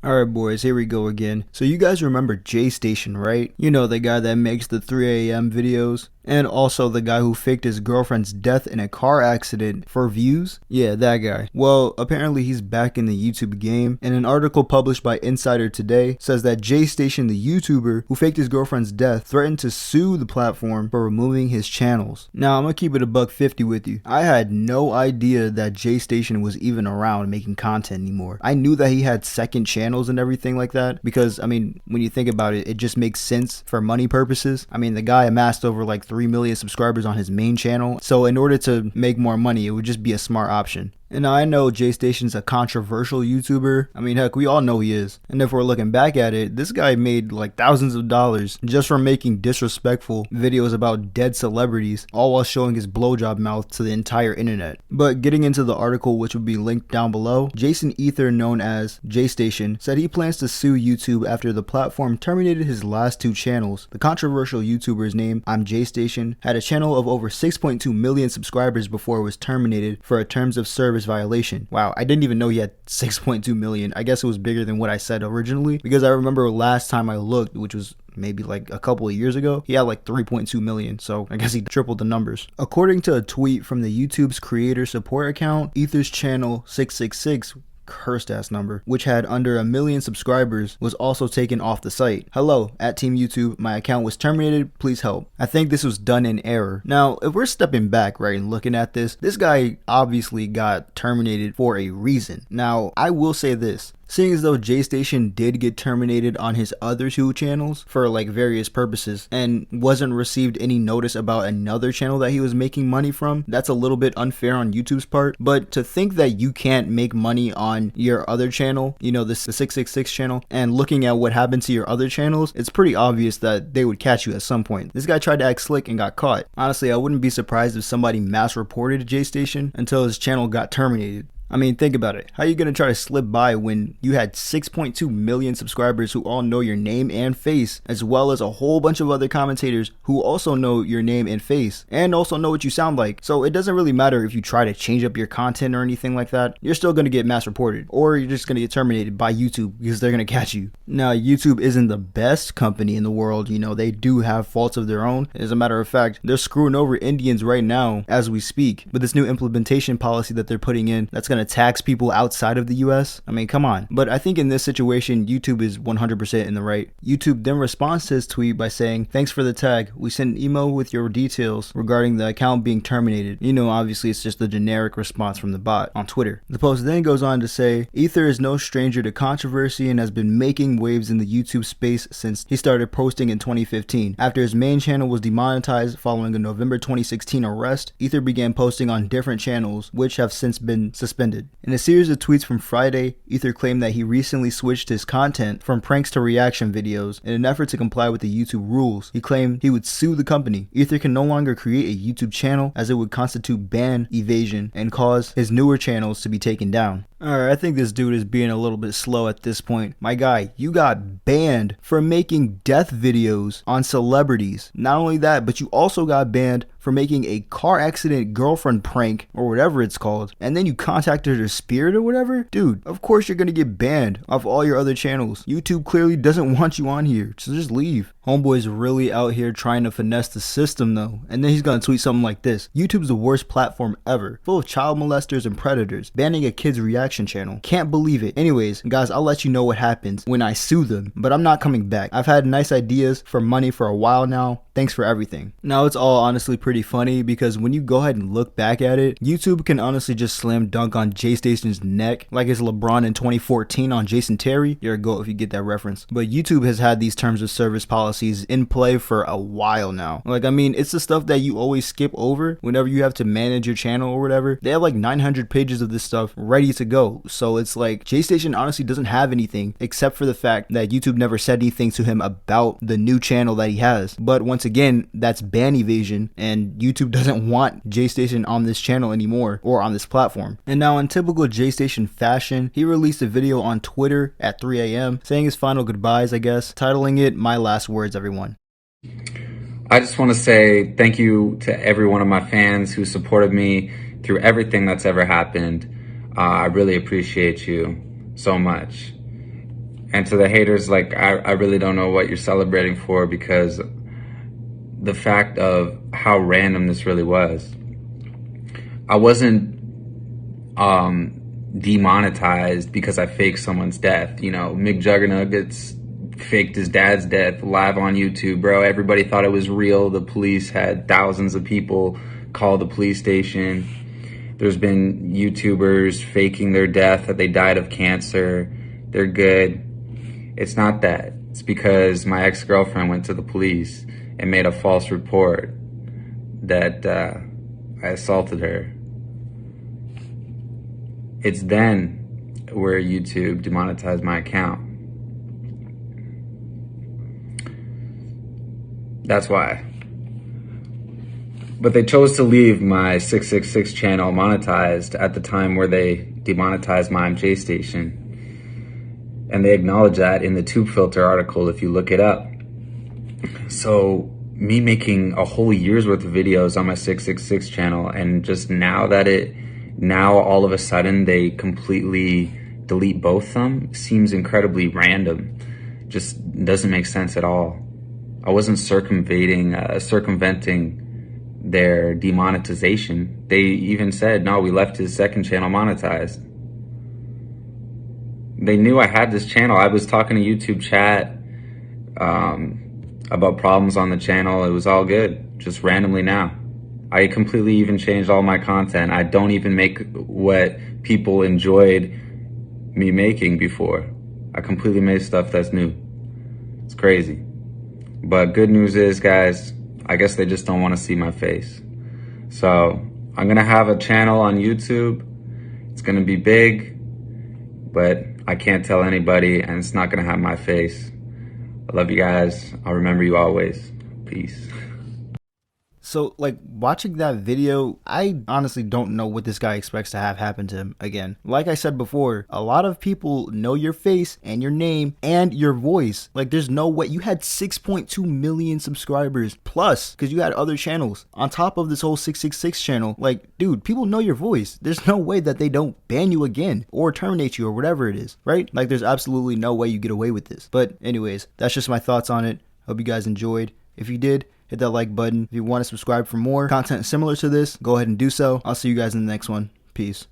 Alright boys, here we go again. So you guys remember JayStation, right? You know, the guy that makes the 3 a.m. videos? And also the guy who faked his girlfriend's death in a car accident for views? Yeah, that guy. Well, apparently he's back in the YouTube game, and an article published by Insider Today says that JayStation, the YouTuber who faked his girlfriend's death, threatened to sue the platform for removing his channels. Now, I'm gonna keep it a $1.50 with you. I had no idea that JayStation was even around making content anymore. I knew that he had second channels and everything like that, because, I mean, when you think about it, it just makes sense for money purposes. I mean, the guy amassed over like 3 million subscribers on his main channel, so in order to make more money, it would just be a smart option. And I know JayStation's a controversial YouTuber. I mean, heck, we all know he is. And if we're looking back at it, this guy made like thousands of dollars just from making disrespectful videos about dead celebrities, all while showing his blowjob mouth to the entire internet. But getting into the article, which will be linked down below, Jason Ether, known as JayStation, said he plans to sue YouTube after the platform terminated his last 2 channels. The controversial YouTuber's name, I'm JayStation, had a channel of over 6.2 million subscribers before it was terminated for a terms of service violation. Wow, I didn't even know he had 6.2 million. I guess it was bigger than what I said originally, because I remember last time I looked, which was maybe like a couple of years ago, he had like 3.2 million, so I guess he tripled the numbers. According to a tweet from the YouTube's creator support account, Ether's channel 666, cursed ass number, which had under 1 million subscribers, was also taken off the site. Hello, at Team YouTube, my account was terminated, please help. I think this was done in error. Now, if we're stepping back, right, and looking at this guy obviously got terminated for a reason. Now, I will say this. Seeing as though JayStation did get terminated on his other 2 channels for like various purposes and wasn't received any notice about another channel that he was making money from, that's a little bit unfair on YouTube's part. But to think that you can't make money on your other channel, you know, the 666 channel, and looking at what happened to your other channels, it's pretty obvious that they would catch you at some point. This guy tried to act slick and got caught. Honestly, I wouldn't be surprised if somebody mass reported JayStation until his channel got terminated. I mean, think about it. How are you going to try to slip by when you had 6.2 million subscribers who all know your name and face, as well as a whole bunch of other commentators who also know your name and face, and also know what you sound like? So it doesn't really matter if you try to change up your content or anything like that. You're still going to get mass reported, or you're just going to get terminated by YouTube because they're going to catch you. Now, YouTube isn't the best company in the world. You know, they do have faults of their own. As a matter of fact, they're screwing over Indians right now as we speak with this new implementation policy that they're putting in that's going to tax people outside of the US. I mean, come on. But I think in this situation, YouTube is 100% in the right. YouTube then responds to his tweet by saying, "Thanks for the tag. We sent an email with your details regarding the account being terminated." You know, obviously it's just a generic response from the bot on Twitter. The post then goes on to say, Ether is no stranger to controversy and has been making waves in the YouTube space since he started posting in 2015. After his main channel was demonetized following a November 2016 arrest, Ether began posting on different channels, which have since been suspended. In a series of tweets from Friday, Ether claimed that he recently switched his content from pranks to reaction videos in an effort to comply with the YouTube rules. He claimed he would sue the company. Ether can no longer create a YouTube channel as it would constitute ban evasion and cause his newer channels to be taken down. Alright, I think this dude is being a little bit slow at this point. My guy, you got banned for making death videos on celebrities. Not only that, but you also got banned for making a car accident girlfriend prank or whatever it's called, and then you contacted her spirit or whatever. Dude, of course you're gonna get banned off all your other channels. YouTube clearly doesn't want you on here, so just leave. Homeboy's really out here trying to finesse the system though, and then he's gonna tweet something like this: YouTube's the worst platform ever, full of child molesters and predators, banning a kid's reaction channel. Can't believe it. Anyways, guys, I'll let you know what happens when I sue them, but I'm not coming back. I've had nice ideas for money for a while now. Thanks for everything. Now, it's all honestly pretty funny because when you go ahead and look back at it, YouTube can honestly just slam dunk on JayStation's neck like it's LeBron in 2014 on Jason Terry. You're a goat if you get that reference. But YouTube has had these terms of service policies in play for a while now. Like, I mean, it's the stuff that you always skip over whenever you have to manage your channel or whatever. They have like 900 pages of this stuff ready to go. So it's like JayStation honestly doesn't have anything except for the fact that YouTube never said anything to him about the new channel that he has. But once again, that's ban evasion, and YouTube doesn't want JayStation on this channel anymore or on this platform. And now, in typical JayStation fashion, he released a video on Twitter at 3 a.m. saying his final goodbyes, I guess, titling it "My Last Words, Everyone." I just want to say thank you to every one of my fans who supported me through everything that's ever happened. I really appreciate you so much. And to the haters, like, I really don't know what you're celebrating for, because the fact of how random this really was. I wasn't demonetized because I faked someone's death. You know, Mick Juggernuggets faked his dad's death live on YouTube, bro. Everybody thought it was real. The police had thousands of people call the police station. There's been YouTubers faking their death, that they died of cancer. They're good. It's not that. It's because my ex-girlfriend went to the police and made a false report that I assaulted her. It's then where YouTube demonetized my account. That's why. But they chose to leave my 666 channel monetized at the time where they demonetized my JayStation. And they acknowledge that in the Tube Filter article if you look it up. So me making a whole year's worth of videos on my 666 channel, and just now all of a sudden they completely delete both of them, seems incredibly random. Just doesn't make sense at all. I wasn't circumventing their demonetization. They even said, no, we left his second channel monetized. They knew I had this channel. I was talking to YouTube chat about problems on the channel. It was all good, just randomly now. I completely even changed all my content. I don't even make what people enjoyed me making before. I completely made stuff that's new. It's crazy. But good news is, guys, I guess they just don't want to see my face. So I'm going to have a channel on YouTube. It's going to be big, but I can't tell anybody, and it's not going to have my face. I love you guys. I'll remember you always. Peace. So, like, watching that video, I honestly don't know what this guy expects to have happen to him again. Like I said before, a lot of people know your face and your name and your voice. Like, there's no way. You had 6.2 million subscribers plus, because you had other channels on top of this whole 666 channel. Like, dude, people know your voice. There's no way that they don't ban you again or terminate you or whatever it is, right? Like, there's absolutely no way you get away with this. But anyways, that's just my thoughts on it. Hope you guys enjoyed. If you did, hit that like button. If you want to subscribe for more content similar to this, go ahead and do so. I'll see you guys in the next one. Peace.